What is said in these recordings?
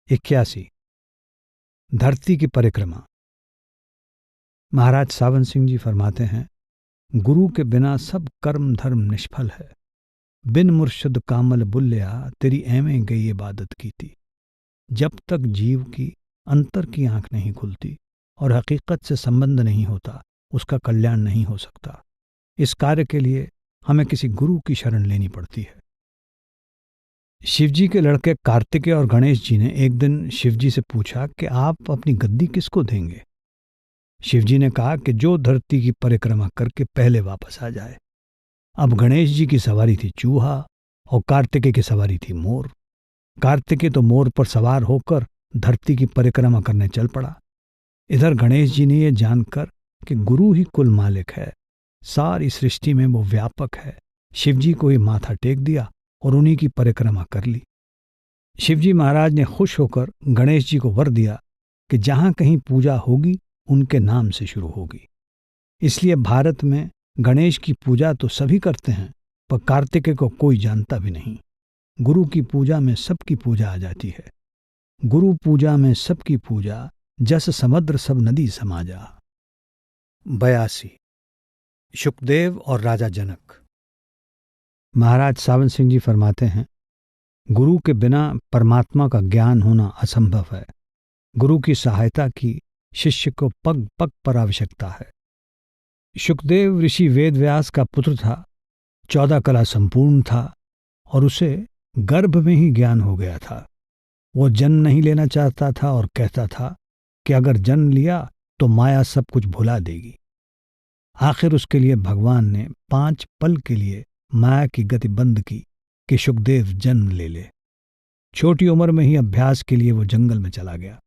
81। धरती की परिक्रमा। महाराज सावन सिंह जी फरमाते हैं, गुरु के बिना सब कर्म धर्म निष्फल है। बिन मुर्शद कामल बुल्लिया तेरी ऐवें गई इबादत की थी। जब तक जीव की अंतर की आंख नहीं खुलती और हकीकत से संबंध नहीं होता, उसका कल्याण नहीं हो सकता। इस कार्य के लिए हमें किसी गुरु की शरण लेनी पड़ती है। शिवजी के लड़के कार्तिकेय और गणेश जी ने एक दिन शिवजी से पूछा कि आप अपनी गद्दी किसको देंगे। शिवजी ने कहा कि जो धरती की परिक्रमा करके पहले वापस आ जाए। अब गणेश जी की सवारी थी चूहा और कार्तिकेय की सवारी थी मोर। कार्तिकेय तो मोर पर सवार होकर धरती की परिक्रमा करने चल पड़ा। इधर गणेश जी ने यह जानकर कि गुरु ही कुल मालिक है, सारी सृष्टि में वो व्यापक है, शिवजी को ही माथा टेक दिया और उन्हीं की परिक्रमा कर ली। शिवजी महाराज ने खुश होकर गणेश जी को वर दिया कि जहां कहीं पूजा होगी उनके नाम से शुरू होगी। इसलिए भारत में गणेश की पूजा तो सभी करते हैं, पर कार्तिकेय को कोई जानता भी नहीं। गुरु की पूजा में सबकी पूजा आ जाती है। गुरु पूजा में सबकी पूजा, जस समुद्र सब नदी समा जा। 82। शुकदेव और राजा जनक। महाराज सावन सिंह जी फरमाते हैं, गुरु के बिना परमात्मा का ज्ञान होना असंभव है। गुरु की सहायता की शिष्य को पग पग पर आवश्यकता है। शुकदेव ऋषि वेद व्यास का पुत्र था, 14 कला संपूर्ण था और उसे गर्भ में ही ज्ञान हो गया था। वो जन्म नहीं लेना चाहता था और कहता था कि अगर जन्म लिया तो माया सब कुछ भुला देगी। आखिर उसके लिए भगवान ने 5 पल के लिए माया की गति बंद की कि शुकदेव जन्म ले ले। छोटी उम्र में ही अभ्यास के लिए वो जंगल में चला गया।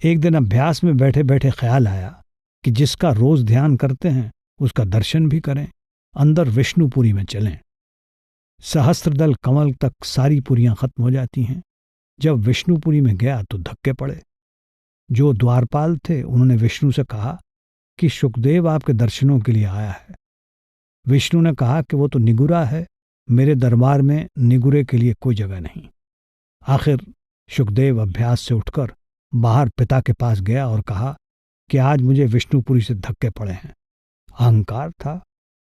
एक दिन अभ्यास में बैठे बैठे ख्याल आया कि जिसका रोज ध्यान करते हैं उसका दर्शन भी करें, अंदर विष्णुपुरी में चलें। सहस्त्रदल कमल तक सारी पुरियां खत्म हो जाती हैं। जब विष्णुपुरी में गया तो धक्के पड़े। जो द्वारपाल थे उन्होंने विष्णु से कहा कि शुकदेव आपके दर्शनों के लिए आया है। विष्णु ने कहा कि वो तो निगुरा है, मेरे दरबार में निगुरे के लिए कोई जगह नहीं। आखिर शुकदेव अभ्यास से उठकर बाहर पिता के पास गया और कहा कि आज मुझे विष्णुपुरी से धक्के पड़े हैं। अहंकार था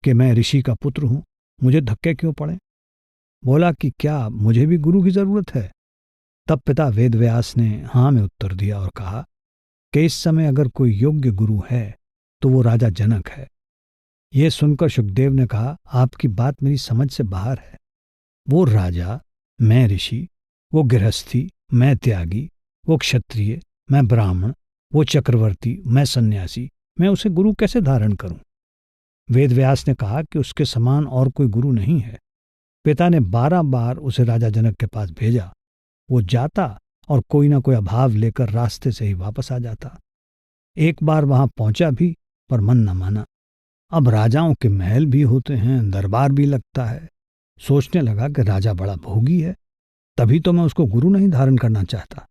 कि मैं ऋषि का पुत्र हूं, मुझे धक्के क्यों पड़े। बोला कि क्या मुझे भी गुरु की जरूरत है। तब पिता वेद व्यास ने हाँ में उत्तर दिया और कहा कि इस समय अगर कोई योग्य गुरु है तो वो राजा जनक है। ये सुनकर शुकदेव ने कहा, आपकी बात मेरी समझ से बाहर है। वो राजा, मैं ऋषि, वो गृहस्थी, मैं त्यागी, वो क्षत्रिय, मैं ब्राह्मण, वो चक्रवर्ती, मैं सन्यासी, मैं उसे गुरु कैसे धारण करूं। वेद व्यास ने कहा कि उसके समान और कोई गुरु नहीं है। पिता ने 12 बार उसे राजा जनक के पास भेजा। वो जाता और कोई ना कोई अभाव लेकर रास्ते से ही वापस आ जाता। एक बार वहां पहुंचा भी, पर मन न माना। अब राजाओं के महल भी होते हैं, दरबार भी लगता है। सोचने लगा कि राजा बड़ा भोगी है, तभी तो मैं उसको गुरु नहीं धारण करना चाहता।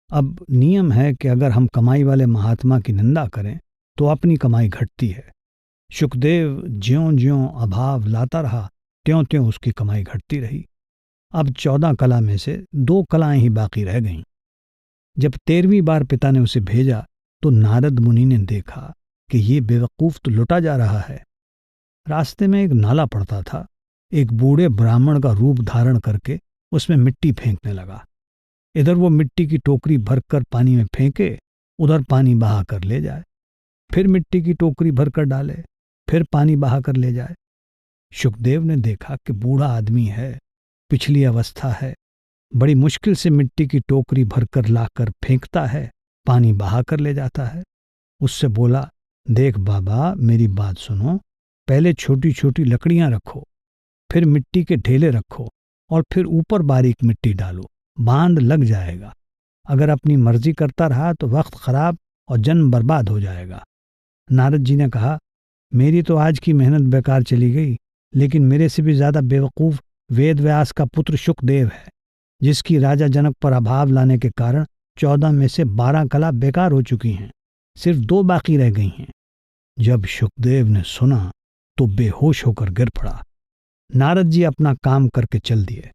अब नियम है कि अगर हम कमाई वाले महात्मा की निंदा करें तो अपनी कमाई घटती है। शुकदेव ज्यों ज्यों अभाव लाता रहा, त्यों त्यों उसकी कमाई घटती रही। अब 14 कला में से 2 कलाएं ही बाकी रह गईं। जब 13वीं बार पिता ने उसे भेजा तो नारद मुनि ने देखा कि ये बेवकूफ तो लुटा जा रहा है। रास्ते में एक नाला पड़ता था। एक बूढ़े ब्राह्मण का रूप धारण करके उसमें मिट्टी फेंकने लगा। इधर वो मिट्टी की टोकरी भरकर पानी में फेंके, उधर पानी बहा कर ले जाए, फिर मिट्टी की टोकरी भरकर डाले, फिर पानी बहा कर ले जाए। शुकदेव ने देखा कि बूढ़ा आदमी है, पिछली अवस्था है, बड़ी मुश्किल से मिट्टी की टोकरी भरकर लाकर फेंकता है, पानी बहा कर ले जाता है। उससे बोला, देख बाबा, मेरी बात सुनो, पहले छोटी छोटी लकड़ियां रखो, फिर मिट्टी के ढेले रखो और फिर ऊपर बारीक मिट्टी डालो, बांध लग जाएगा। अगर अपनी मर्जी करता रहा तो वक्त खराब और जन्म बर्बाद हो जाएगा। नारद जी ने कहा, मेरी तो आज की मेहनत बेकार चली गई, लेकिन मेरे से भी ज्यादा बेवकूफ वेद व्यास का पुत्र शुकदेव है, जिसकी राजा जनक पर अभाव लाने के कारण 14 में से 12 कला बेकार हो चुकी हैं, सिर्फ 2 बाकी रह गई हैं। जब शुकदेव ने सुना तो बेहोश होकर गिर पड़ा। नारद जी अपना काम करके चल दिए।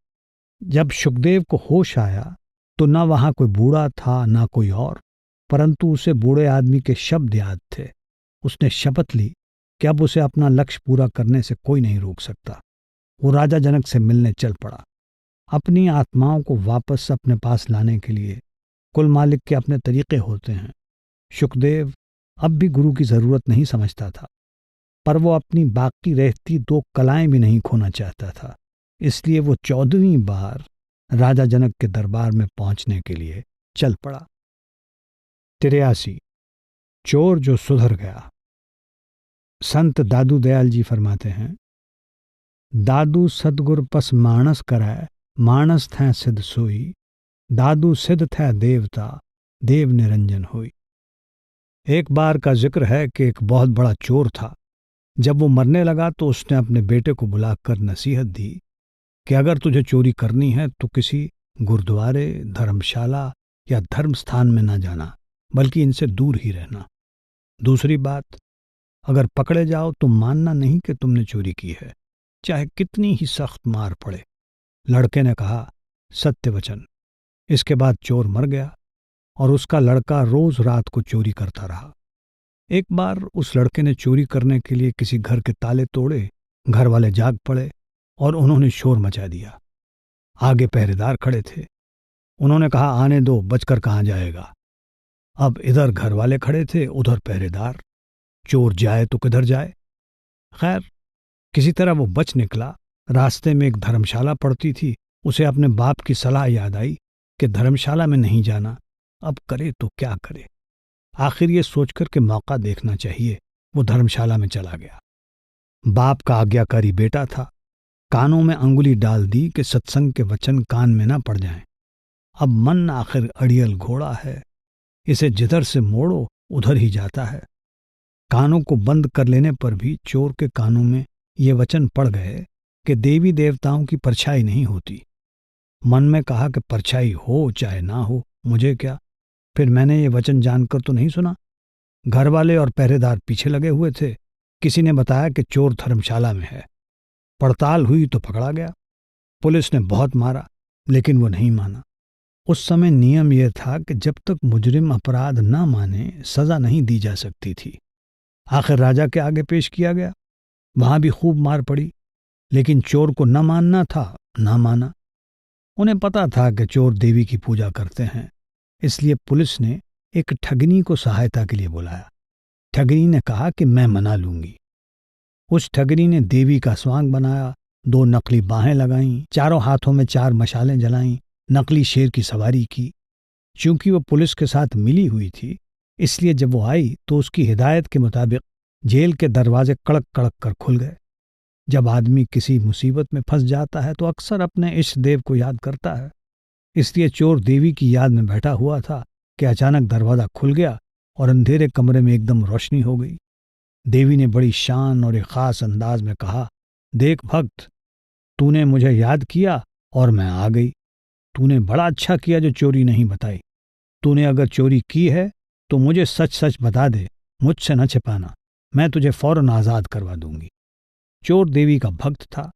जब शुकदेव को होश आया तो न वहां कोई बूढ़ा था न कोई और, परंतु उसे बूढ़े आदमी के शब्द याद थे। उसने शपथ ली कि अब उसे अपना लक्ष्य पूरा करने से कोई नहीं रोक सकता। वो राजा जनक से मिलने चल पड़ा। अपनी आत्माओं को वापस अपने पास लाने के लिए कुल मालिक के अपने तरीके होते हैं। शुकदेव अब भी गुरु की जरूरत नहीं समझता था, पर वो अपनी बाकी रहती 2 कलाएं भी नहीं खोना चाहता था। इसलिए वो 14वीं बार राजा जनक के दरबार में पहुंचने के लिए चल पड़ा। 83 चोर जो सुधर गया। संत दादू दयाल जी फरमाते हैं, दादू सदगुर पस मानस कराए, मानस थे सिद्ध सोई, दादू सिद्ध थे देवता, देव निरंजन होई। एक बार का जिक्र है कि एक बहुत बड़ा चोर था। जब वो मरने लगा तो उसने अपने बेटे को बुलाकर नसीहत दी कि अगर तुझे चोरी करनी है तो किसी गुरुद्वारे, धर्मशाला या धर्म स्थान में ना जाना, बल्कि इनसे दूर ही रहना। दूसरी बात, अगर पकड़े जाओ तो मानना नहीं कि तुमने चोरी की है, चाहे कितनी ही सख्त मार पड़े। लड़के ने कहा, सत्य वचन। इसके बाद चोर मर गया और उसका लड़का रोज रात को चोरी करता रहा। एक बार उस लड़के ने चोरी करने के लिए किसी घर के ताले तोड़े। घर वाले जाग पड़े और उन्होंने शोर मचा दिया। आगे पहरेदार खड़े थे। उन्होंने कहा, आने दो, बचकर कहाँ जाएगा। अब इधर घर वाले खड़े थे, उधर पहरेदार। चोर जाए तो किधर जाए। खैर, किसी तरह वो बच निकला। रास्ते में एक धर्मशाला पड़ती थी। उसे अपने बाप की सलाह याद आई कि धर्मशाला में नहीं जाना। अब करे तो क्या करे। आखिर ये सोचकर के मौका देखना चाहिए, वो धर्मशाला में चला गया। बाप का आज्ञाकारी बेटा था। कानों में अंगुली डाल दी कि सत्संग के वचन कान में ना पड़ जाएं। अब मन आखिर अड़ियल घोड़ा है, इसे जिधर से मोड़ो उधर ही जाता है। कानों को बंद कर लेने पर भी चोर के कानों में ये वचन पड़ गए कि देवी देवताओं की परछाई नहीं होती। मन में कहा कि परछाई हो चाहे ना हो, मुझे क्या। फिर मैंने ये वचन जानकर तो नहीं सुना। घर वाले और पहरेदार पीछे लगे हुए थे। किसी ने बताया कि चोर धर्मशाला में है। पड़ताल हुई तो पकड़ा गया। पुलिस ने बहुत मारा, लेकिन वो नहीं माना। उस समय नियम यह था कि जब तक मुजरिम अपराध न माने सजा नहीं दी जा सकती थी। आखिर राजा के आगे पेश किया गया। वहां भी खूब मार पड़ी, लेकिन चोर को न मानना था, न माना। उन्हें पता था कि चोर देवी की पूजा करते हैं, इसलिए पुलिस ने एक ठगनी को सहायता के लिए बुलाया। ठगनी ने कहा कि मैं मना लूंगी। उस ठगनी ने देवी का स्वांग बनाया, 2 नकली बाहें लगाईं, चारों हाथों में 4 मशालें जलाईं, नकली शेर की सवारी की। चूंकि वो पुलिस के साथ मिली हुई थी, इसलिए जब वो आई तो उसकी हिदायत के मुताबिक जेल के दरवाजे कड़क कड़क कर खुल गए। जब आदमी किसी मुसीबत में फंस जाता है तो अक्सर अपने इष्ट देव को याद करता है। इसलिए चोर देवी की याद में बैठा हुआ था कि अचानक दरवाजा खुल गया और अंधेरे कमरे में एकदम रोशनी हो गई। देवी ने बड़ी शान और एक खास अंदाज में कहा, देख भक्त, तूने मुझे याद किया और मैं आ गई। तूने बड़ा अच्छा किया जो चोरी नहीं बताई। तूने अगर चोरी की है तो मुझे सच सच बता दे, मुझसे न छिपाना। मैं तुझे फौरन आजाद करवा दूंगी। चोर देवी का भक्त था।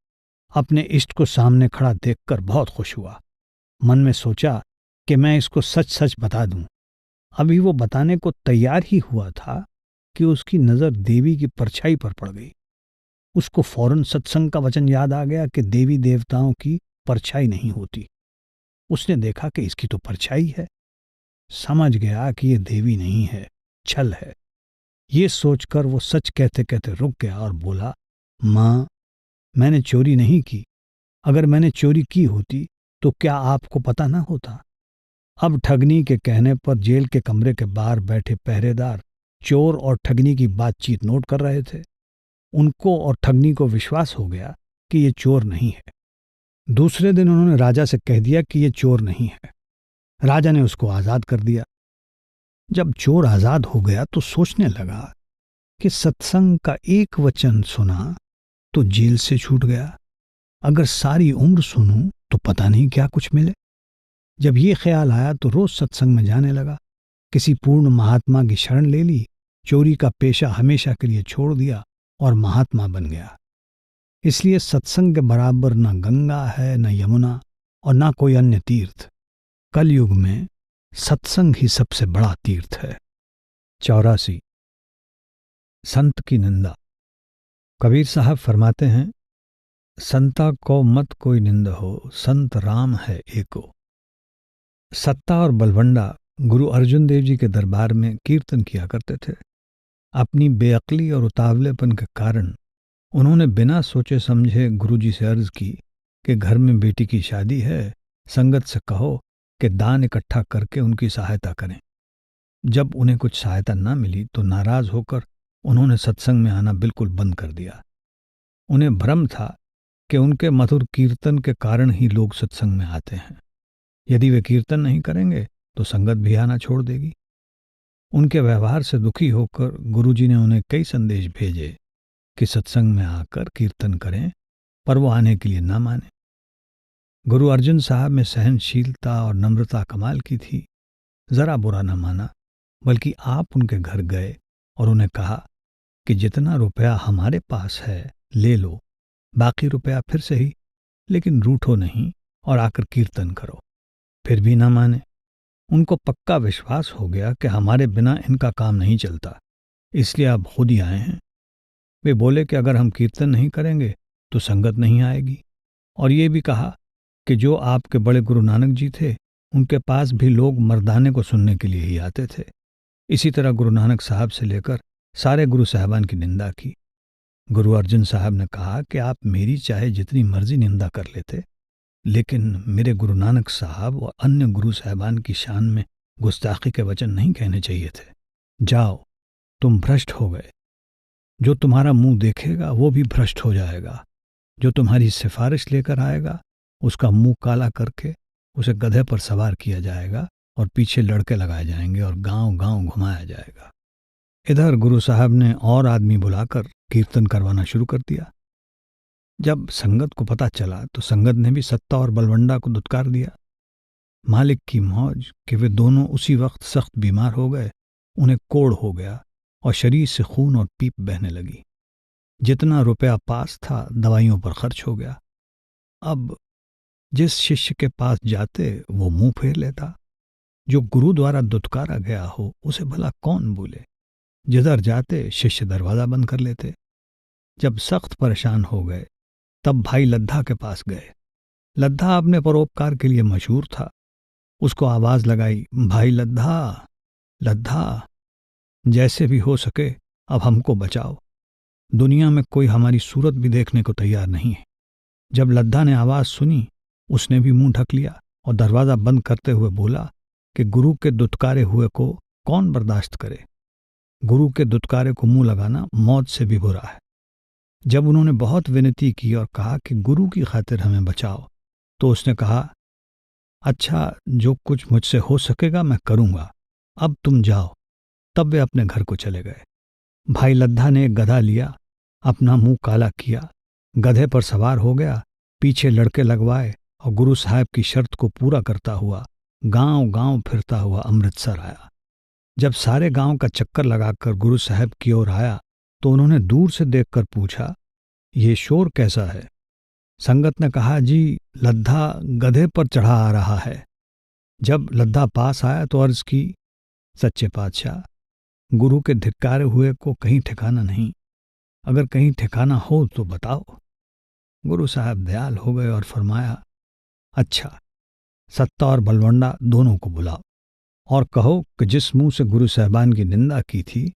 अपने इष्ट को सामने खड़ा देखकर बहुत खुश हुआ। मन में सोचा कि मैं इसको सच सच बता दूं। अभी वो बताने को तैयार ही हुआ था कि उसकी नजर देवी की परछाई पर पड़ गई। उसको फौरन सत्संग का वचन याद आ गया कि देवी देवताओं की परछाई नहीं होती। उसने देखा कि इसकी तो परछाई है। समझ गया कि ये देवी नहीं है, छल है। ये सोचकर वो सच कहते कहते रुक गया और बोला, मां, मैंने चोरी नहीं की। अगर मैंने चोरी की होती तो क्या आपको पता ना होता। अब ठगनी के कहने पर जेल के कमरे के बाहर बैठे पहरेदार चोर और ठगनी की बातचीत नोट कर रहे थे। उनको और ठगनी को विश्वास हो गया कि ये चोर नहीं है। दूसरे दिन उन्होंने राजा से कह दिया कि ये चोर नहीं है। राजा ने उसको आजाद कर दिया। जब चोर आजाद हो गया तो सोचने लगा कि सत्संग का एक वचन सुना तो जेल से छूट गया। अगर सारी उम्र सुनूं तो पता नहीं क्या कुछ मिले। जब ये ख्याल आया तो रोज सत्संग में जाने लगा। किसी पूर्ण महात्मा की शरण ले ली। चोरी का पेशा हमेशा के लिए छोड़ दिया और महात्मा बन गया। इसलिए सत्संग के बराबर न गंगा है, न यमुना और न कोई अन्य तीर्थ। कलयुग में सत्संग ही सबसे बड़ा तीर्थ है। 84 संत की निंदा। कबीर साहब फरमाते हैं, संता को मत कोई निंद हो, संत राम है एको। सत्ता और बलवंडा गुरु अर्जुन देव जी के दरबार में कीर्तन किया करते थे। अपनी बेअक्ली और उतावलेपन के कारण उन्होंने बिना सोचे समझे गुरुजी से अर्ज की कि घर में बेटी की शादी है, संगत से कहो कि दान इकट्ठा करके उनकी सहायता करें। जब उन्हें कुछ सहायता न मिली तो नाराज होकर उन्होंने सत्संग में आना बिल्कुल बंद कर दिया। उन्हें भ्रम था कि उनके मधुर कीर्तन के कारण ही लोग सत्संग में आते हैं। यदि वे कीर्तन नहीं करेंगे तो संगत भी आना छोड़ देगी। उनके व्यवहार से दुखी होकर गुरुजी ने उन्हें कई संदेश भेजे कि सत्संग में आकर कीर्तन करें, पर वो आने के लिए ना माने। गुरु अर्जुन साहब में सहनशीलता और नम्रता कमाल की थी। जरा बुरा न माना, बल्कि आप उनके घर गए और उन्हें कहा कि जितना रुपया हमारे पास है ले लो, बाकी रुपया फिर से ही, लेकिन रूठो नहीं और आकर कीर्तन करो। फिर भी ना माने। उनको पक्का विश्वास हो गया कि हमारे बिना इनका काम नहीं चलता, इसलिए आप खुद ही आए हैं। वे बोले कि अगर हम कीर्तन नहीं करेंगे तो संगत नहीं आएगी, और ये भी कहा कि जो आपके बड़े गुरु नानक जी थे उनके पास भी लोग मर्दाने को सुनने के लिए ही आते थे। इसी तरह गुरु नानक साहब से लेकर सारे गुरु साहबान की निंदा की। गुरु अर्जुन साहब ने कहा कि आप मेरी चाहे जितनी मर्जी निंदा कर लेते, लेकिन मेरे गुरु नानक साहब और अन्य गुरु साहबान की शान में गुस्ताखी के वचन नहीं कहने चाहिए थे। जाओ, तुम भ्रष्ट हो गए। जो तुम्हारा मुंह देखेगा वो भी भ्रष्ट हो जाएगा। जो तुम्हारी सिफारिश लेकर आएगा उसका मुंह काला करके उसे गधे पर सवार किया जाएगा और पीछे लड़के लगाए जाएंगे और गांव गांव घुमाया जाएगा। इधर गुरु साहब ने और आदमी बुलाकर कीर्तन करवाना शुरू कर दिया। जब संगत को पता चला तो संगत ने भी सत्ता और बलवंडा को दुत्कार दिया। मालिक की मौज कि वे दोनों उसी वक्त सख्त बीमार हो गए। उन्हें कोढ़ हो गया और शरीर से खून और पीप बहने लगी। जितना रुपया पास था दवाइयों पर खर्च हो गया। अब जिस शिष्य के पास जाते वो मुंह फेर लेता। जो गुरु द्वारा दुत्कारा गया हो उसे भला कौन भूले। जिधर जाते शिष्य दरवाजा बंद कर लेते। जब सख्त परेशान हो गए तब भाई लद्दा के पास गए। लद्दा अपने परोपकार के लिए मशहूर था। उसको आवाज लगाई, भाई लद्दा, लद्दा, जैसे भी हो सके अब हमको बचाओ। दुनिया में कोई हमारी सूरत भी देखने को तैयार नहीं है। जब लद्दा ने आवाज सुनी उसने भी मुंह ढक लिया और दरवाजा बंद करते हुए बोला कि गुरु के दुत्कारे हुए को कौन बर्दाश्त करे। गुरु के दुत्कारे को मुंह लगाना मौत से भी बुरा है। जब उन्होंने बहुत विनती की और कहा कि गुरु की खातिर हमें बचाओ, तो उसने कहा, अच्छा, जो कुछ मुझसे हो सकेगा मैं करूंगा, अब तुम जाओ। तब वे अपने घर को चले गए। भाई लद्दा ने एक गधा लिया, अपना मुंह काला किया, गधे पर सवार हो गया, पीछे लड़के लगवाए और गुरु साहब की शर्त को पूरा करता हुआ गांव गांव फिरता हुआ अमृतसर आया। जब सारे गांव का चक्कर लगाकर गुरु साहब की ओर आया तो उन्होंने दूर से देखकर पूछा, ये शोर कैसा है। संगत ने कहा, जी लद्दा गधे पर चढ़ा आ रहा है। जब लद्दा पास आया तो अर्ज की, सच्चे पातशाह, गुरु के धिक्कारे हुए को कहीं ठिकाना नहीं, अगर कहीं ठिकाना हो तो बताओ। गुरु साहब दयाल हो गए और फरमाया, अच्छा, सत्ता और बलवंडा दोनों को बुलाओ और कहो कि जिस मुंह से गुरु साहबान की निंदा की थी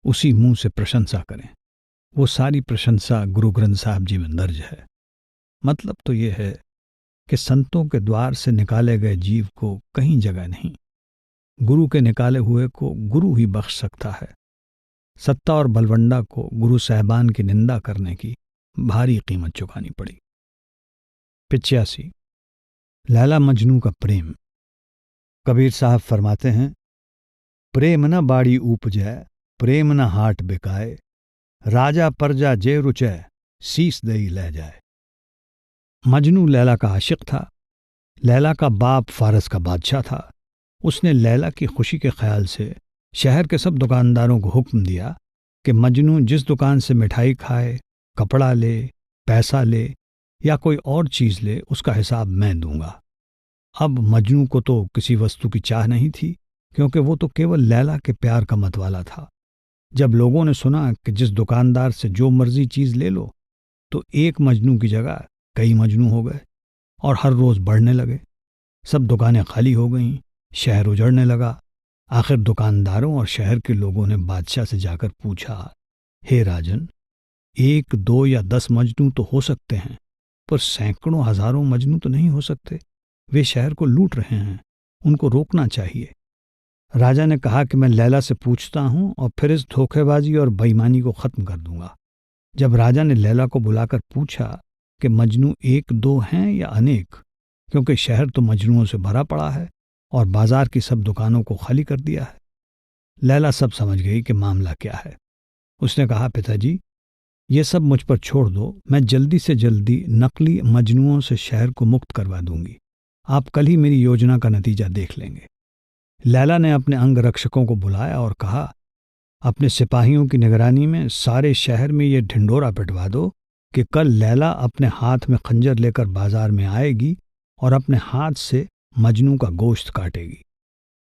उसी मुंह से प्रशंसा करें। वो सारी प्रशंसा गुरु ग्रंथ साहब जी में दर्ज है। मतलब तो ये है कि संतों के द्वार से निकाले गए जीव को कहीं जगह नहीं। गुरु के निकाले हुए को गुरु ही बख्श सकता है। सत्ता और बलवंडा को गुरु साहबान की निंदा करने की भारी कीमत चुकानी पड़ी। 85 लैला मजनू का प्रेम। कबीर साहब फरमाते हैं, प्रेम न बाड़ी उपजै, प्रेम न हाट बिकाए, राजा प्रजा जे रुचै, शीस दई ले जाए। मजनू लैला का आशिक था। लैला का बाप फारस का बादशाह था। उसने लैला की खुशी के ख्याल से शहर के सब दुकानदारों को हुक्म दिया कि मजनू जिस दुकान से मिठाई खाए, कपड़ा ले, पैसा ले या कोई और चीज ले, उसका हिसाब मैं दूंगा। अब मजनू को तो किसी वस्तु की चाह नहीं थी, क्योंकि वो तो केवल लैला के प्यार का मतवाला था। जब लोगों ने सुना कि जिस दुकानदार से जो मर्जी चीज ले लो, तो एक मजनू की जगह कई मजनू हो गए और हर रोज बढ़ने लगे। सब दुकानें खाली हो गईं, शहर उजड़ने लगा। आखिर दुकानदारों और शहर के लोगों ने बादशाह से जाकर पूछा, हे राजन, 1, 2 या 10 मजनू तो हो सकते हैं, पर सैकड़ों हजारों मजनू तो नहीं हो सकते। वे शहर को लूट रहे हैं, उनको रोकना चाहिए। राजा ने कहा कि मैं लैला से पूछता हूं और फिर इस धोखेबाजी और बेईमानी को खत्म कर दूंगा। जब राजा ने लैला को बुलाकर पूछा कि मजनू 1, 2 हैं या अनेक, क्योंकि शहर तो मजनुओं से भरा पड़ा है और बाजार की सब दुकानों को खाली कर दिया है। लैला सब समझ गई कि मामला क्या है। उसने कहा, पिताजी, ये सब मुझ पर छोड़ दो, मैं जल्दी से जल्दी नकली मजनुओं से शहर को मुक्त करवा दूंगी। आप कल ही मेरी योजना का नतीजा देख लेंगे। लैला ने अपने अंगरक्षकों को बुलाया और कहा, अपने सिपाहियों की निगरानी में सारे शहर में ये ढिंढोरा पिटवा दो कि कल लैला अपने हाथ में खंजर लेकर बाजार में आएगी और अपने हाथ से मजनू का गोश्त काटेगी।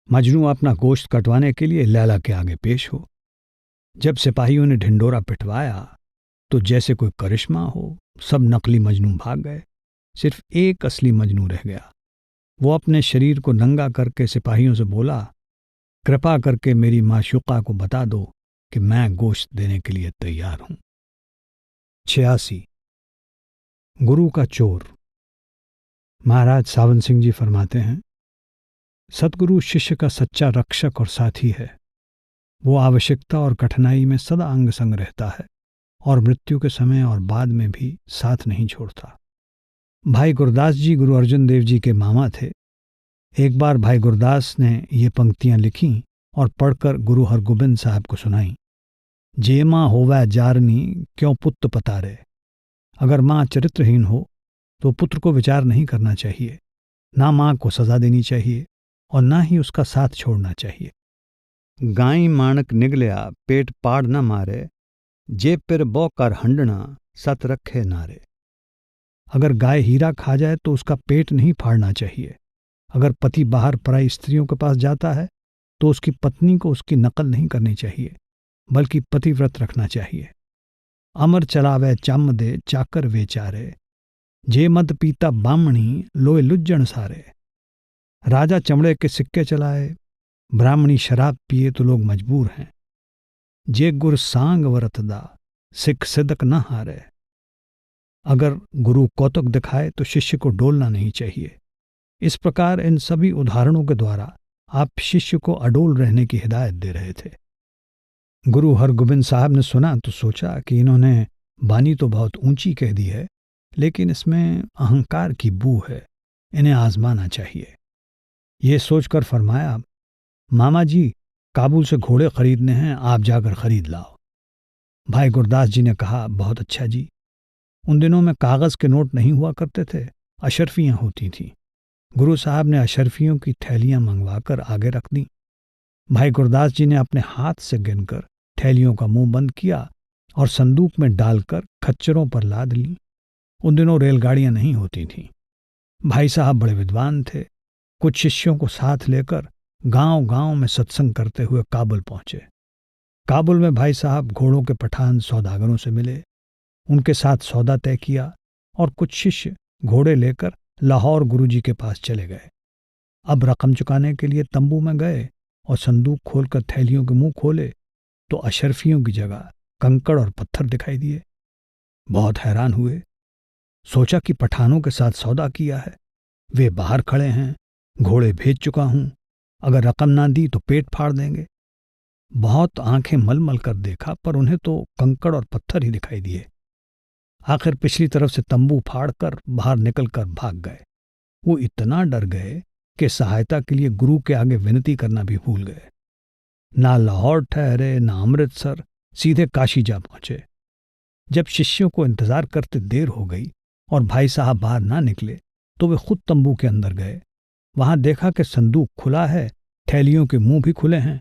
मजनू अपना गोश्त कटवाने के लिए लैला के आगे पेश हो। जब सिपाहियों ने ढिंढोरा पिटवाया तो जैसे कोई करिश्मा हो, सब नकली मजनू भाग गए। सिर्फ एक असली मजनू रह गया। वो अपने शरीर को नंगा करके सिपाहियों से बोला, कृपा करके मेरी माशूका को बता दो कि मैं गोश्त देने के लिए तैयार हूं। 86। गुरु का चोर। महाराज सावन सिंह जी फरमाते हैं, सतगुरु शिष्य का सच्चा रक्षक और साथी है। वो आवश्यकता और कठिनाई में सदा अंग संग रहता है और मृत्यु के समय और बाद में भी साथ नहीं छोड़ता। भाई गुरदास जी गुरु अर्जुन देव जी के मामा थे। एक बार भाई गुरदास ने ये पंक्तियां लिखी और पढ़कर गुरु हरगोबिंद साहब को सुनाई। जे माँ होवै जारनी, क्यों पुत्र पतारे। अगर माँ चरित्रहीन हो तो पुत्र को विचार नहीं करना चाहिए। ना माँ को सजा देनी चाहिए और ना ही उसका साथ छोड़ना चाहिए। गाय माणक निगलिया, पेट पाड़ न मारे। जे पिर बौ कर हंडना, सत रखे नारे। अगर गाय हीरा खा जाए तो उसका पेट नहीं फाड़ना चाहिए। अगर पति बाहर पराई स्त्रियों के पास जाता है तो उसकी पत्नी को उसकी नकल नहीं करनी चाहिए, बल्कि पतिव्रत रखना चाहिए। अमर चलावे चम दे, चाकर वेचारे। जे मद पीता बामणी, लोए लुज्जण सारे। राजा चमड़े के सिक्के चलाए, ब्राह्मणी शराब पिए तो लोग मजबूर हैं। जे गुर सांग वरतदा, सिख सिदक न हारे। अगर गुरु कौतुक दिखाए तो शिष्य को डोलना नहीं चाहिए। इस प्रकार इन सभी उदाहरणों के द्वारा आप शिष्य को अडोल रहने की हिदायत दे रहे थे। गुरु हरगोबिंद साहब ने सुना तो सोचा कि इन्होंने बानी तो बहुत ऊंची कह दी है, लेकिन इसमें अहंकार की बू है, इन्हें आजमाना चाहिए। ये सोचकर फरमाया, मामा जी, काबुल से घोड़े खरीदने हैं, आप जाकर खरीद लाओ। भाई गुरदास जी ने कहा, बहुत अच्छा जी। उन दिनों में कागज के नोट नहीं हुआ करते थे, अशर्फियां होती थीं। गुरु साहब ने अशर्फियों की थैलियां मंगवाकर आगे रख दी। भाई गुरदास जी ने अपने हाथ से गिनकर थैलियों का मुंह बंद किया और संदूक में डालकर खच्चरों पर लाद ली। उन दिनों रेलगाड़ियां नहीं होती थीं। भाई साहब बड़े विद्वान थे। कुछ शिष्यों को साथ लेकर गांव-गांव में सत्संग करते हुए काबुल पहुंचे। काबुल में भाई साहब घोड़ों के पठान सौदागरों से मिले, उनके साथ सौदा तय किया और कुछ शिष्य घोड़े लेकर लाहौर गुरुजी के पास चले गए। अब रकम चुकाने के लिए तंबू में गए और संदूक खोलकर थैलियों के मुंह खोले तो अशर्फियों की जगह कंकड़ और पत्थर दिखाई दिए। बहुत हैरान हुए। सोचा कि पठानों के साथ सौदा किया है, वे बाहर खड़े हैं, घोड़े भेज चुका हूं, अगर रकम ना दी तो पेट फाड़ देंगे। बहुत आंखें मलमल कर देखा, पर उन्हें तो कंकड़ और पत्थर ही दिखाई दिए। आखिर पिछली तरफ से तंबू फाड़कर बाहर निकलकर भाग गए। वो इतना डर गए कि सहायता के लिए गुरु के आगे विनती करना भी भूल गए। ना लाहौर ठहरे, ना अमृतसर, सीधे काशी जा पहुंचे। जब शिष्यों को इंतजार करते देर हो गई और भाई साहब बाहर ना निकले तो वे खुद तंबू के अंदर गए। वहां देखा कि संदूक खुला है, थैलियों के मुंह भी खुले हैं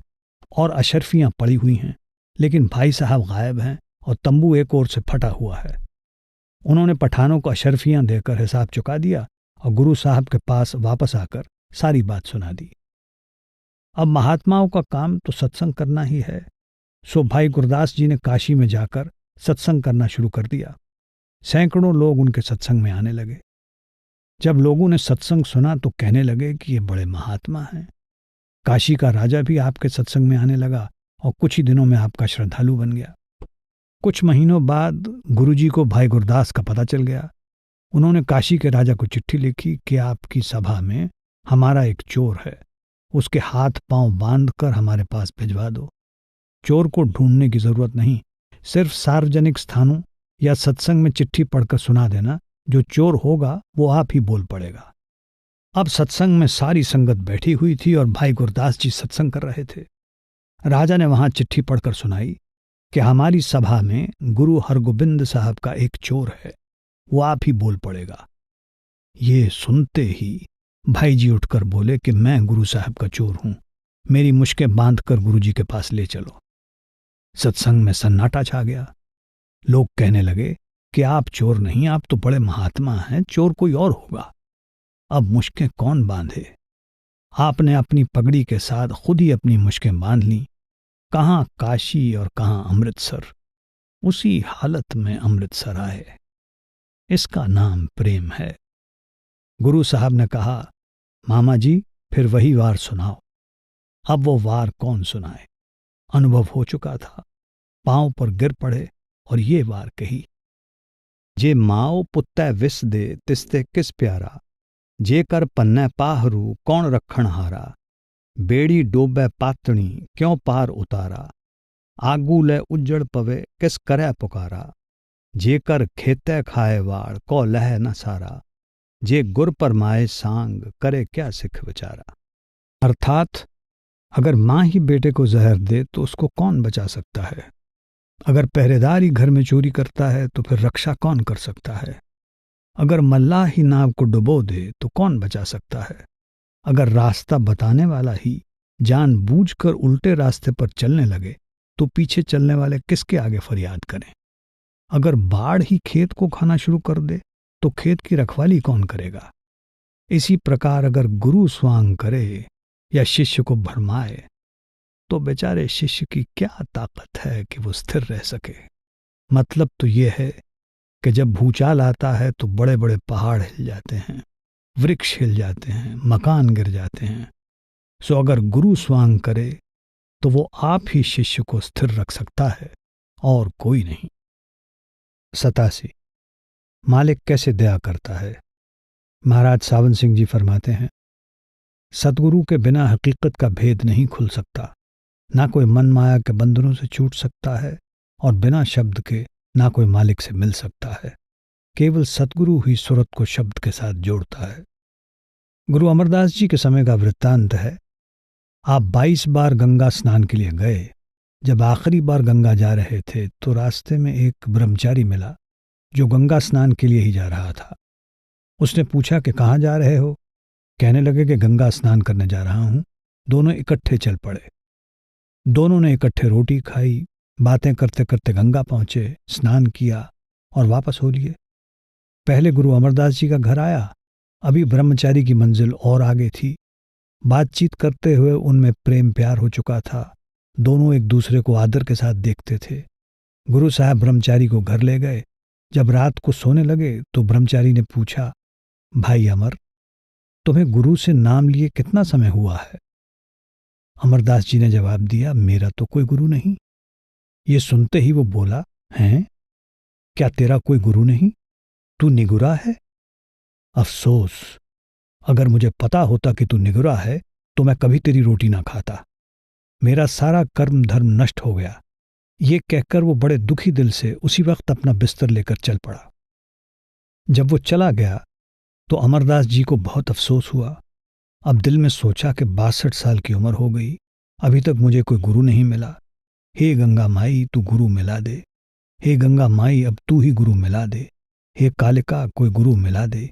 और अशर्फियां पड़ी हुई हैं, लेकिन भाई साहब गायब हैं और तंबू एक ओर से फटा हुआ है। उन्होंने पठानों को अशर्फियां देकर हिसाब चुका दिया और गुरु साहब के पास वापस आकर सारी बात सुना दी। अब महात्माओं का काम तो सत्संग करना ही है। सो भाई गुरदास जी ने काशी में जाकर सत्संग करना शुरू कर दिया। सैकड़ों लोग उनके सत्संग में आने लगे। जब लोगों ने सत्संग सुना तो कहने लगे कि ये बड़े महात्मा हैं। काशी का राजा भी आपके सत्संग में आने लगा और कुछ ही दिनों में आपका श्रद्धालु बन गया। कुछ महीनों बाद गुरुजी को भाई गुरदास का पता चल गया। उन्होंने काशी के राजा को चिट्ठी लिखी कि आपकी सभा में हमारा एक चोर है, उसके हाथ पांव बांधकर हमारे पास भिजवा दो। चोर को ढूंढने की जरूरत नहीं, सिर्फ सार्वजनिक स्थानों या सत्संग में चिट्ठी पढ़कर सुना देना, जो चोर होगा वो आप ही बोल पड़ेगा। अब सत्संग में सारी संगत बैठी हुई थी और भाई गुरदास जी सत्संग कर रहे थे। राजा ने वहां चिट्ठी पढ़कर सुनाई कि हमारी सभा में गुरु हरगोबिंद साहब का एक चोर है, वो आप ही बोल पड़ेगा। ये सुनते ही भाई जी उठकर बोले कि मैं गुरु साहब का चोर हूं, मेरी मुश्कें बांधकर गुरु जी के पास ले चलो। सत्संग में सन्नाटा छा गया। लोग कहने लगे कि आप चोर नहीं, आप तो बड़े महात्मा हैं, चोर कोई और होगा। अब मुश्कें कौन बांधे? आपने अपनी पगड़ी के साथ खुद ही अपनी मुश्कें बांध ली। कहाँ काशी और कहाँ अमृतसर, उसी हालत में अमृतसर आए। इसका नाम प्रेम है। गुरु साहब ने कहा, मामा जी फिर वही वार सुनाओ। अब वो वार कौन सुनाए? अनुभव हो चुका था। पांव पर गिर पड़े और ये वार कही, जे माओ पुत्तै विस दे तिस्ते किस प्यारा, जे कर पन्नै पाहरू कौन रखण हारा, बेड़ी डोबै पातणी क्यों पार उतारा, आगू लै उज्जड़ पवे किस करै पुकारा, जे कर खेतै खाए वाड़ को लह न सारा, जे गुर पर माए सांग करे क्या सिख विचारा। अर्थात अगर मां ही बेटे को जहर दे तो उसको कौन बचा सकता है? अगर पहरेदार ही घर में चोरी करता है तो फिर रक्षा कौन कर सकता है? अगर मल्लाह ही नाव को डुबो दे तो कौन बचा सकता है? अगर रास्ता बताने वाला ही जानबूझकर उल्टे रास्ते पर चलने लगे तो पीछे चलने वाले किसके आगे फरियाद करें? अगर बाढ़ ही खेत को खाना शुरू कर दे तो खेत की रखवाली कौन करेगा? इसी प्रकार अगर गुरु स्वांग करे या शिष्य को भरमाए तो बेचारे शिष्य की क्या ताकत है कि वो स्थिर रह सके। मतलब तो ये है कि जब भूचाल आता है तो बड़े बड़े पहाड़ हिल जाते हैं, वृक्ष हिल जाते हैं, मकान गिर जाते हैं। सो अगर गुरु स्वांग करे तो वो आप ही शिष्य को स्थिर रख सकता है और कोई नहीं। 87 मालिक कैसे दया करता है। महाराज सावन सिंह जी फरमाते हैं, सतगुरु के बिना हकीकत का भेद नहीं खुल सकता। ना कोई मन माया के बंधनों से छूट सकता है और बिना शब्द के ना कोई मालिक से मिल सकता है। केवल सतगुरु ही सूरत को शब्द के साथ जोड़ता है। गुरु अमरदास जी के समय का वृत्तांत है। आप 22 बार गंगा स्नान के लिए गए। जब आखिरी बार गंगा जा रहे थे तो रास्ते में एक ब्रह्मचारी मिला जो गंगा स्नान के लिए ही जा रहा था। उसने पूछा कि कहाँ जा रहे हो? कहने लगे कि गंगा स्नान करने जा रहा हूं। दोनों इकट्ठे चल पड़े। दोनों ने इकट्ठे रोटी खाई, बातें करते करते गंगा पहुंचे, स्नान किया और वापस हो लिए। पहले गुरु अमरदास जी का घर आया। अभी ब्रह्मचारी की मंजिल और आगे थी। बातचीत करते हुए उनमें प्रेम प्यार हो चुका था। दोनों एक दूसरे को आदर के साथ देखते थे। गुरु साहब ब्रह्मचारी को घर ले गए। जब रात को सोने लगे तो ब्रह्मचारी ने पूछा, भाई अमर, तुम्हें गुरु से नाम लिए कितना समय हुआ है? अमरदास जी ने जवाब दिया, मेरा तो कोई गुरु नहीं। ये सुनते ही वो बोला, हैं? क्या तेरा कोई गुरु नहीं? तू निगुरा है? अफसोस, अगर मुझे पता होता कि तू निगुरा है तो मैं कभी तेरी रोटी ना खाता। मेरा सारा कर्म धर्म नष्ट हो गया। ये कहकर वो बड़े दुखी दिल से उसी वक्त अपना बिस्तर लेकर चल पड़ा। जब वो चला गया तो अमरदास जी को बहुत अफसोस हुआ। अब दिल में सोचा कि 62 साल की उम्र हो गई, अभी तक मुझे कोई गुरु नहीं मिला। हे गंगा माई, तू गुरु मिला दे। हे गंगा माई, अब तू ही गुरु मिला दे। हे कालिका, कोई गुरु मिला दे।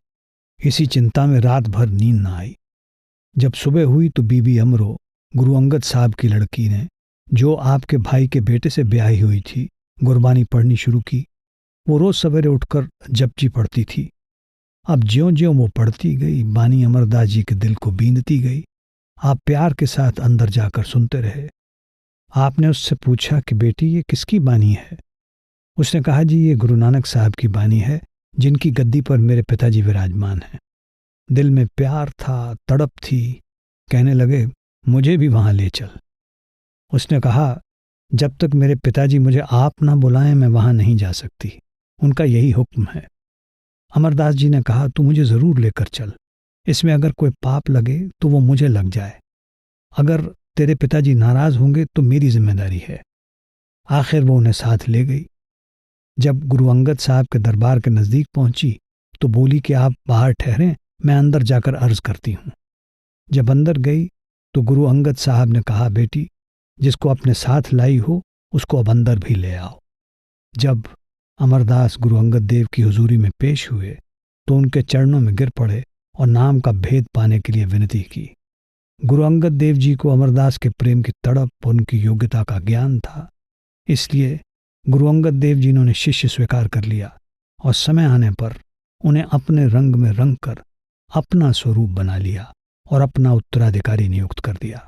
इसी चिंता में रात भर नींद ना आई। जब सुबह हुई तो बीबी अमरो, गुरु अंगद साहब की लड़की ने, जो आपके भाई के बेटे से ब्याही हुई थी, गुरबानी पढ़नी शुरू की। वो रोज सवेरे उठकर जपजी पढ़ती थी। अब ज्यों ज्यों वो पढ़ती गई, बानी अमरदास जी के दिल को बींधती गई। आप प्यार के साथ अंदर जाकर सुनते रहे। आपने उससे पूछा कि बेटी ये किसकी बानी है? उसने कहा जी ये गुरु नानक साहब की बानी है, जिनकी गद्दी पर मेरे पिताजी विराजमान हैं। दिल में प्यार था, तड़प थी। कहने लगे मुझे भी वहां ले चल। उसने कहा जब तक मेरे पिताजी मुझे आप ना बुलाएं मैं वहां नहीं जा सकती, उनका यही हुक्म है। अमरदास जी ने कहा तू मुझे जरूर लेकर चल, इसमें अगर कोई पाप लगे तो वो मुझे लग जाए, अगर तेरे पिताजी नाराज होंगे तो मेरी जिम्मेदारी है। आखिर वो उन्हें साथ ले गई। जब गुरु अंगद साहब के दरबार के नजदीक पहुंची तो बोली कि आप बाहर ठहरें, मैं अंदर जाकर अर्ज करती हूं। जब अंदर गई तो गुरु अंगद साहब ने कहा बेटी जिसको अपने साथ लाई हो उसको अब अंदर भी ले आओ। जब अमरदास गुरु अंगद देव की हुजूरी में पेश हुए तो उनके चरणों में गिर पड़े और नाम का भेद पाने के लिए विनती की। गुरु अंगद देव जी को अमरदास के प्रेम की तड़प और उनकी योग्यता का ज्ञान था, इसलिए गुरु अंगद देव जी ने उन्हें शिष्य स्वीकार कर लिया और समय आने पर उन्हें अपने रंग में रंग कर अपना स्वरूप बना लिया और अपना उत्तराधिकारी नियुक्त कर दिया।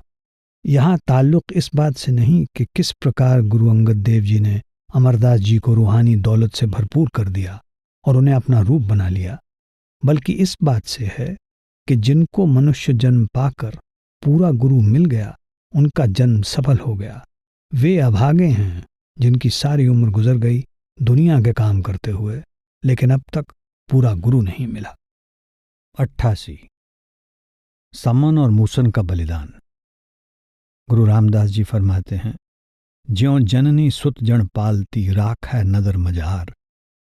यहाँ ताल्लुक इस बात से नहीं कि किस प्रकार गुरु अंगद देव जी ने अमरदास जी को रूहानी दौलत से भरपूर कर दिया और उन्हें अपना रूप बना लिया, बल्कि इस बात से है कि जिनको मनुष्य जन्म पाकर पूरा गुरु मिल गया उनका जन्म सफल हो गया। वे अभागे हैं जिनकी सारी उम्र गुजर गई दुनिया के काम करते हुए, लेकिन अब तक पूरा गुरु नहीं मिला। 88 समन और मूसन का बलिदान। गुरु रामदास जी फरमाते हैं ज्यों जननी सुत जन पालती राख है नदर मजार,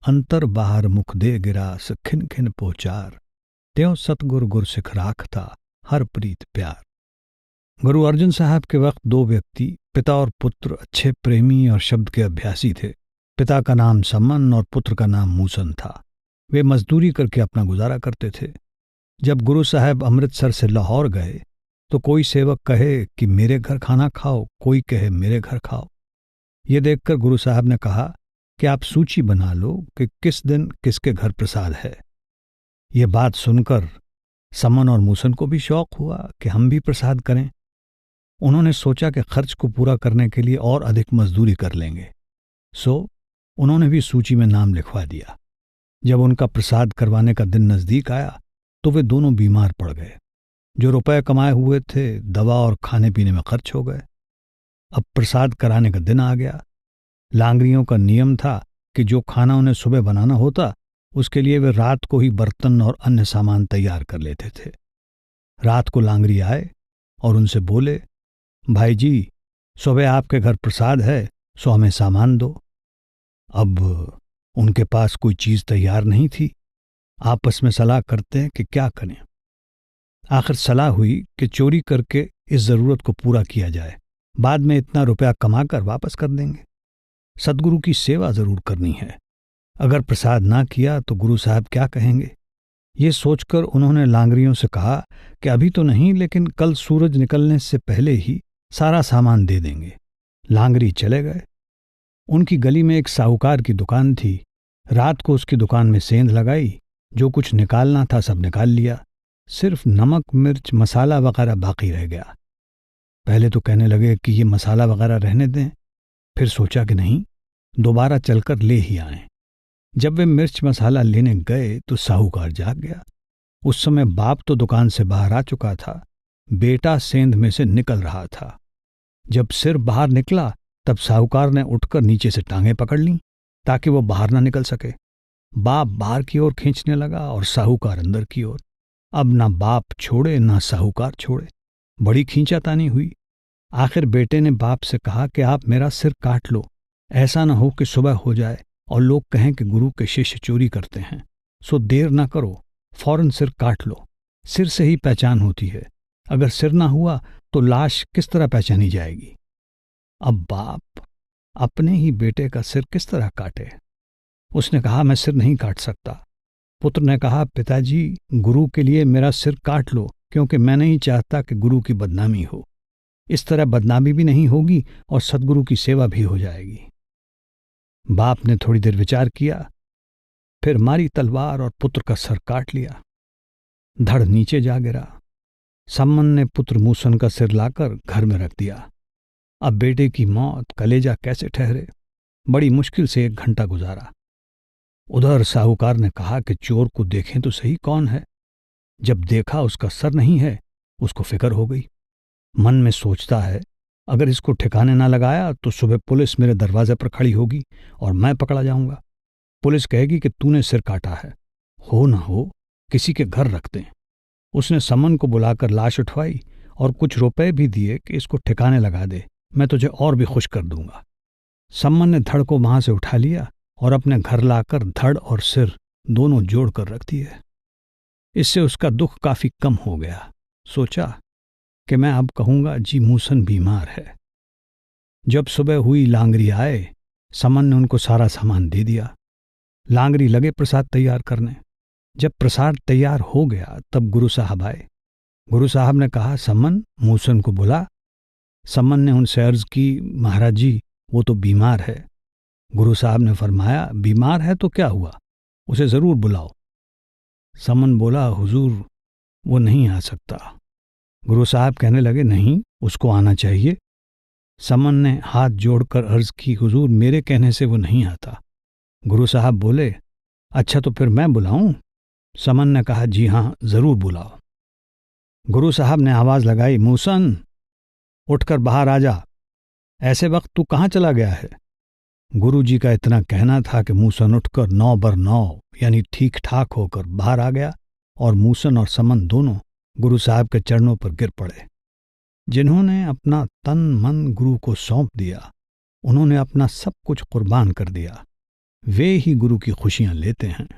अंतर बाहर मुख दे गिरास खिन खिन पोचार, त्यों सतगुर गुर सिख राखता हर प्रीत प्यार। गुरु अर्जुन साहब के वक्त दो व्यक्ति पिता और पुत्र अच्छे प्रेमी और शब्द के अभ्यासी थे। पिता का नाम समन और पुत्र का नाम मूसन था। वे मजदूरी करके अपना गुजारा करते थे। जब गुरु साहब अमृतसर से लाहौर गए तो कोई सेवक कहे कि मेरे घर खाना खाओ, कोई कहे मेरे घर खाओ। ये देखकर गुरु साहब ने कहा कि आप सूची बना लो कि किस दिन किसके घर प्रसाद है। ये बात सुनकर समन और मूसन को भी शौक हुआ कि हम भी प्रसाद करें। उन्होंने सोचा कि खर्च को पूरा करने के लिए और अधिक मजदूरी कर लेंगे, सो उन्होंने भी सूची में नाम लिखवा दिया। जब उनका प्रसाद करवाने का दिन नजदीक आया तो वे दोनों बीमार पड़ गए। जो रुपए कमाए हुए थे दवा और खाने पीने में खर्च हो गए। अब प्रसाद कराने का दिन आ गया। लांगरियों का नियम था कि जो खाना उन्हें सुबह बनाना होता उसके लिए वे रात को ही बर्तन और अन्य सामान तैयार कर लेते थे। रात को लांगरी आए और उनसे बोले भाई जी सुबह आपके घर प्रसाद है, सो हमें सामान दो। अब उनके पास कोई चीज तैयार नहीं थी। आपस में सलाह करते हैं कि क्या करें। आखिर सलाह हुई कि चोरी करके इस जरूरत को पूरा किया जाए, बाद में इतना रुपया कमाकर वापस कर देंगे। सदगुरु की सेवा जरूर करनी है, अगर प्रसाद ना किया तो गुरु साहब क्या कहेंगे। ये सोचकर उन्होंने लांगरियों से कहा कि अभी तो नहीं, लेकिन कल सूरज निकलने से पहले ही सारा सामान दे देंगे। लांगरी चले गए। उनकी गली में एक साहूकार की दुकान थी। रात को उसकी दुकान में सेंध लगाई, जो कुछ निकालना था सब निकाल लिया, सिर्फ नमक मिर्च मसाला वगैरह बाकी रह गया। पहले तो कहने लगे कि ये मसाला वगैरह रहने दें, फिर सोचा कि नहीं, दोबारा चलकर ले ही आएं। जब वे मिर्च मसाला लेने गए तो साहूकार जाग गया। उस समय बाप तो दुकान से बाहर आ चुका था, बेटा सेंध में से निकल रहा था। जब सिर बाहर निकला तब साहूकार ने उठकर नीचे से टांगें पकड़ लीं ताकि वो बाहर ना निकल सके। बाप बाहर की ओर खींचने लगा और साहूकार अंदर की ओर। अब ना बाप छोड़े ना साहूकार छोड़े, बड़ी खींचातानी हुई। आखिर बेटे ने बाप से कहा कि आप मेरा सिर काट लो, ऐसा ना हो कि सुबह हो जाए और लोग कहें कि गुरु के शिष्य चोरी करते हैं, सो देर ना करो, फौरन सिर काट लो। सिर से ही पहचान होती है, अगर सिर ना हुआ तो लाश किस तरह पहचानी जाएगी। अब बाप अपने ही बेटे का सिर किस तरह काटे। उसने कहा मैं सिर नहीं काट सकता। पुत्र ने कहा पिताजी गुरु के लिए मेरा सिर काट लो, क्योंकि मैं नहीं चाहता कि गुरु की बदनामी हो। इस तरह बदनामी भी नहीं होगी और सदगुरु की सेवा भी हो जाएगी। बाप ने थोड़ी देर विचार किया, फिर मारी तलवार और पुत्र का सर काट लिया। धड़ नीचे जा गिरा। सम्मन ने पुत्र मूसन का सिर लाकर घर में रख दिया। अब बेटे की मौत, कलेजा कैसे ठहरे। बड़ी मुश्किल से 1 घंटा गुजारा। उधर साहूकार ने कहा कि चोर को देखें तो सही कौन है। जब देखा उसका सर नहीं है, उसको फिक्र हो गई। मन में सोचता है, अगर इसको ठिकाने ना लगाया तो सुबह पुलिस मेरे दरवाजे पर खड़ी होगी और मैं पकड़ा जाऊंगा। पुलिस कहेगी कि तूने सिर काटा है। हो ना हो किसी के घर रख दें। उसने समन को बुलाकर लाश उठवाई और कुछ रुपए भी दिए कि इसको ठिकाने लगा दे, मैं तुझे और भी खुश कर दूंगा। सम्मन ने धड़ को वहां से उठा लिया और अपने घर लाकर धड़ और सिर दोनों जोड़कर रख दिए। इससे उसका दुख काफी कम हो गया। सोचा कि मैं अब कहूंगा जी मूसन बीमार है। जब सुबह हुई लांगरी आए, समन ने उनको सारा सामान दे दिया। लांगरी लगे प्रसाद तैयार करने। जब प्रसाद तैयार हो गया तब गुरु साहब आए। गुरु साहब ने कहा, समन मूसन को बुला। समन ने उनसे अर्ज की, महाराज जी वो तो बीमार है। गुरु साहब ने फरमाया, बीमार है तो क्या हुआ, उसे जरूर बुलाओ। समन बोला, हुजूर वो नहीं आ सकता। गुरु साहब कहने लगे, नहीं उसको आना चाहिए। समन ने हाथ जोड़कर अर्ज की, हुजूर मेरे कहने से वो नहीं आता। गुरु साहब बोले, अच्छा तो फिर मैं बुलाऊं? समन ने कहा, जी हां जरूर बुलाओ। गुरु साहब ने आवाज लगाई, मूसन उठकर बाहर आ जा। ऐसे वक्त तू कहाँ चला गया है? गुरु जी का इतना कहना था कि मूसन उठकर 9 बर 9 यानी ठीक ठाक होकर बाहर आ गया और मूसन और समन दोनों गुरु साहब के चरणों पर गिर पड़े। जिन्होंने अपना तन मन गुरु को सौंप दिया, उन्होंने अपना सब कुछ कुर्बान कर दिया, वे ही गुरु की खुशियां लेते हैं।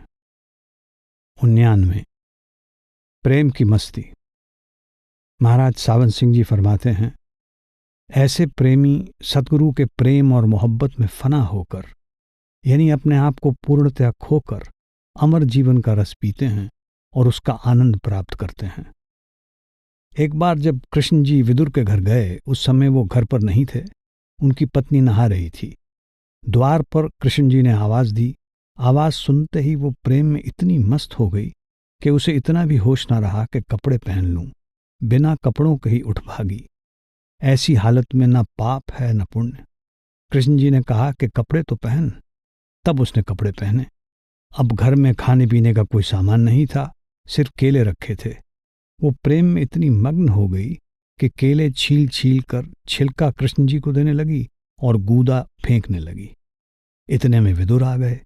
99 प्रेम की मस्ती। महाराज सावन सिंह जी फरमाते हैं, ऐसे प्रेमी सतगुरु के प्रेम और मोहब्बत में फना होकर यानी अपने आप को पूर्णतया खोकर अमर जीवन का रस पीते हैं और उसका आनंद प्राप्त करते हैं। एक बार जब कृष्ण जी विदुर के घर गए, उस समय वो घर पर नहीं थे। उनकी पत्नी नहा रही थी। द्वार पर कृष्ण जी ने आवाज दी। आवाज सुनते ही वो प्रेम में इतनी मस्त हो गई कि उसे इतना भी होश ना रहा कि कपड़े पहन लूं। बिना कपड़ों के ही उठ भागी। ऐसी हालत में न पाप है न पुण्य। कृष्ण जी ने कहा कि कपड़े तो पहन। तब उसने कपड़े पहने। अब घर में खाने पीने का कोई सामान नहीं था, सिर्फ केले रखे थे। वो प्रेम में इतनी मग्न हो गई कि केले छील छील कर छिलका कृष्ण जी को देने लगी और गूदा फेंकने लगी। इतने में विदुर आ गए।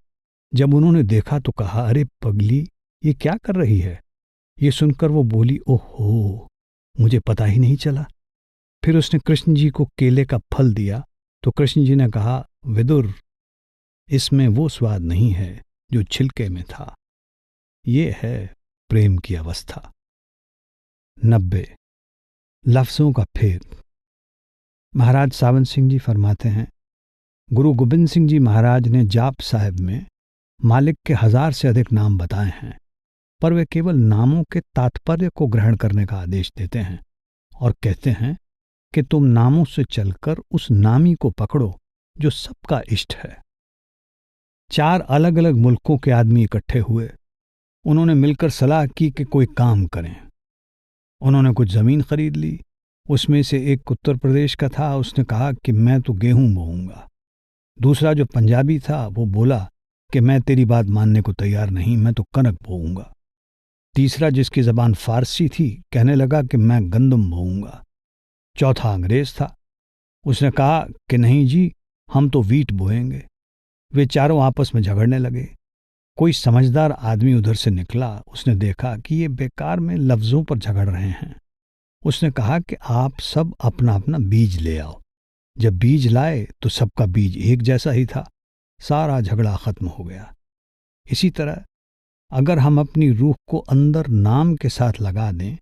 जब उन्होंने देखा तो कहा, अरे पगली ये क्या कर रही है? ये सुनकर वो बोली, ओहो मुझे पता ही नहीं चला। फिर उसने कृष्ण जी को केले का फल दिया तो कृष्ण जी ने कहा, विदुर इसमें वो स्वाद नहीं है जो छिलके में था। ये है प्रेम की अवस्था। 90 लफ्जों का भेद। महाराज सावन सिंह जी फरमाते हैं, गुरु गोबिंद सिंह जी महाराज ने जाप साहिब में मालिक के 1000 से अधिक नाम बताए हैं, पर वे केवल नामों के तात्पर्य को ग्रहण करने का आदेश देते हैं और कहते हैं कि तुम नामों से चलकर उस नामी को पकड़ो जो सबका इष्ट है। 4 अलग अलग मुल्कों के आदमी इकट्ठे हुए। उन्होंने मिलकर सलाह की कि कोई काम करें। उन्होंने कुछ जमीन खरीद ली। उसमें से एक उत्तर प्रदेश का था, उसने कहा कि मैं तो गेहूं बोऊंगा। दूसरा जो पंजाबी था वो बोला कि मैं तेरी बात मानने को तैयार नहीं, मैं तो कनक बोऊंगा। तीसरा जिसकी जबान फारसी थी कहने लगा कि मैं गंदम बोऊंगा। चौथा अंग्रेज था, उसने कहा कि नहीं जी हम तो वीट बोएंगे। वे चारों आपस में झगड़ने लगे। कोई समझदार आदमी उधर से निकला। उसने देखा कि ये बेकार में लफ्जों पर झगड़ रहे हैं। उसने कहा कि आप सब अपना अपना बीज ले आओ। जब बीज लाए तो सबका बीज एक जैसा ही था। सारा झगड़ा खत्म हो गया। इसी तरह अगर हम अपनी रूह को अंदर नाम के साथ लगा दें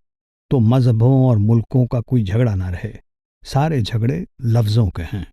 तो मजहबों और मुल्कों का कोई झगड़ा ना रहे। सारे झगड़े लफ्जों के हैं।